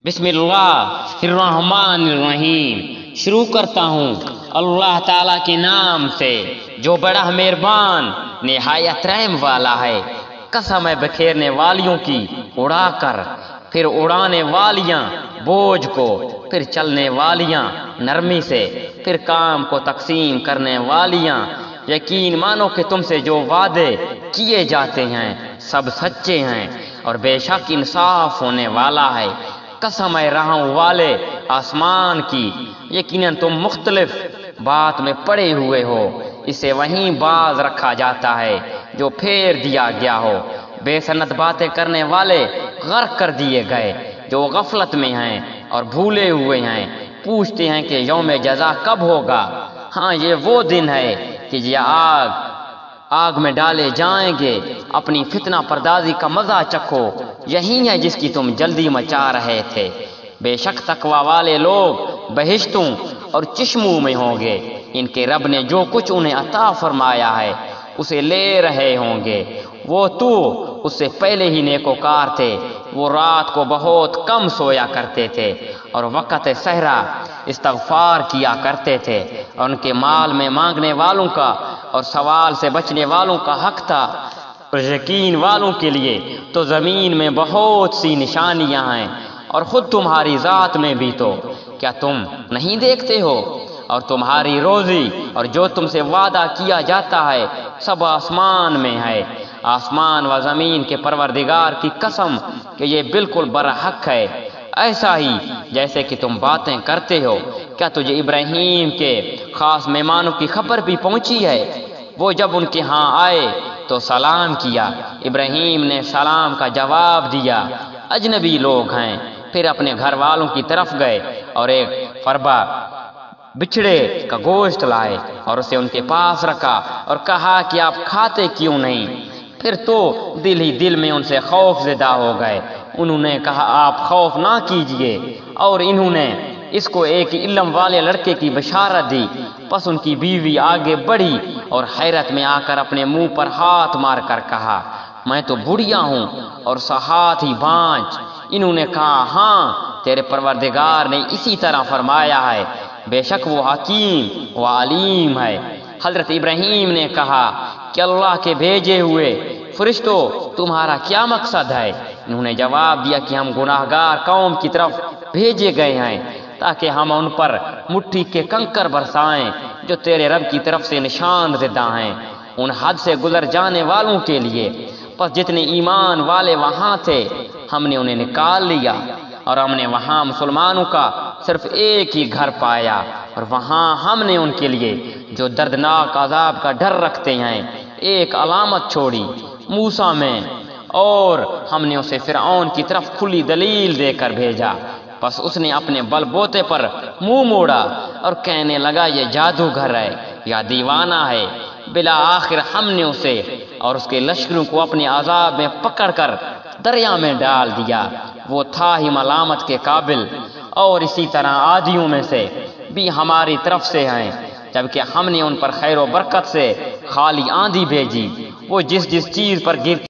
بسم اللہ الرحمن الرحیم، شروع کرتا ہوں اللہ تعالیٰ کے نام سے جو بڑا مہربان نہایت رحم والا ہے۔ قسم ہے بکھیرنے والیوں کی اڑا کر، پھر اڑانے والیاں بوجھ کو، پھر چلنے والیاں نرمی سے، پھر کام کو تقسیم کرنے والیاں۔ یقین مانو کہ تم سے جو وعدے کیے جاتے ہیں سب سچے ہیں، اور بے شک انصاف ہونے والا ہے۔ قسم ہے رہوں والے آسمان کی، یقیناً تم مختلف بات میں پڑے ہوئے ہو، اسے وہیں باز رکھا جاتا ہے جو پھیر دیا گیا ہو۔ بے سند باتیں کرنے والے غرق کر دیے گئے جو غفلت میں ہیں اور بھولے ہوئے ہیں، پوچھتے ہیں کہ یوم جزا کب ہوگا۔ ہاں یہ وہ دن ہے کہ یہ آگ میں ڈالے جائیں گے، اپنی فتنہ پردازی کا مزہ چکھو، یہی ہے جس کی تم جلدی مچا رہے تھے۔ بے شک تقوی والے لوگ بہشتوں اور چشموں میں ہوں گے، ان کے رب نے جو کچھ انہیں عطا فرمایا ہے اسے لے رہے ہوں گے۔ وہ تو اس سے پہلے ہی نیکوکار تھے، وہ رات کو بہت کم سویا کرتے تھے اور وقت سحرا استغفار کیا کرتے تھے، اور ان کے مال میں مانگنے والوں کا اور سوال سے بچنے والوں کا حق تھا، اور یقین والوں کے لیے تو زمین میں بہت سی نشانیاں ہیں، اور خود تمہاری ذات میں بھی تو کیا تم نہیں دیکھتے ہو؟ اور تمہاری روزی اور جو تم سے وعدہ کیا جاتا ہے سب آسمان میں ہے۔ آسمان و زمین کے پروردگار کی قسم کہ یہ بالکل برحق ہے، ایسا ہی جیسے کہ تم باتیں کرتے ہو۔ کیا تجھے ابراہیم کے خاص مہمانوں کی خبر بھی پہنچی ہے؟ وہ جب ان کے ہاں آئے تو سلام کیا، ابراہیم نے سلام کا جواب دیا۔ اجنبی لوگ ہیں، پھر اپنے گھر والوں کی طرف گئے اور ایک فربا بچھڑے کا گوشت لائے اور اسے ان کے پاس رکھا اور کہا کہ آپ کھاتے کیوں نہیں؟ پھر تو دل ہی دل میں ان سے خوف زدہ ہو گئے۔ انہوں نے کہا آپ خوف نہ کیجئے، اور انہوں نے اس کو ایک علم والے لڑکے کی بشارت دی۔ پس ان کی بیوی آگے بڑھی اور حیرت میں آ کر اپنے منہ پر ہاتھ مار کر کہا میں تو بڑھیا ہوں اور ساتھ ہی بانجھ۔ انہوں نے کہا ہاں تیرے پروردگار نے اسی طرح فرمایا ہے، بے شک وہ حکیم و علیم ہے۔ حضرت ابراہیم نے کہا کہ اللہ کے بھیجے ہوئے فرشتوں تمہارا کیا مقصد ہے؟ انہوں نے جواب دیا کہ ہم گناہگار قوم کی طرف بھیجے گئے ہیں تاکہ ہم ان پر مٹھی کے کنکر برسائیں جو تیرے رب کی طرف سے نشان زدہ ہیں ان حد سے گزر جانے والوں کے لیے۔ پس جتنے ایمان والے وہاں تھے ہم نے انہیں نکال لیا، اور ہم نے وہاں مسلمانوں کا صرف ایک ہی گھر پایا، اور وہاں ہم نے ان کے لیے جو دردناک عذاب کا ڈر رکھتے ہیں ایک علامت چھوڑی موسیٰ میں، اور ہم نے اسے فرعون کی طرف کھلی دلیل دے کر بھیجا۔ پس اس نے اپنے بل بوتے پر منہ موڑا اور کہنے لگا یہ جادوگر ہے یا دیوانہ ہے۔ بالآخر ہم نے اسے اور اس کے لشکروں کو اپنے عذاب میں پکڑ کر دریا میں ڈال دیا، وہ تھا ہی ملامت کے قابل۔ اور اسی طرح عادیوں میں سے بھی ہماری طرف سے ہیں، جبکہ ہم نے ان پر خیر و برکت سے خالی آندھی بھیجی، وہ جس چیز پر گرتی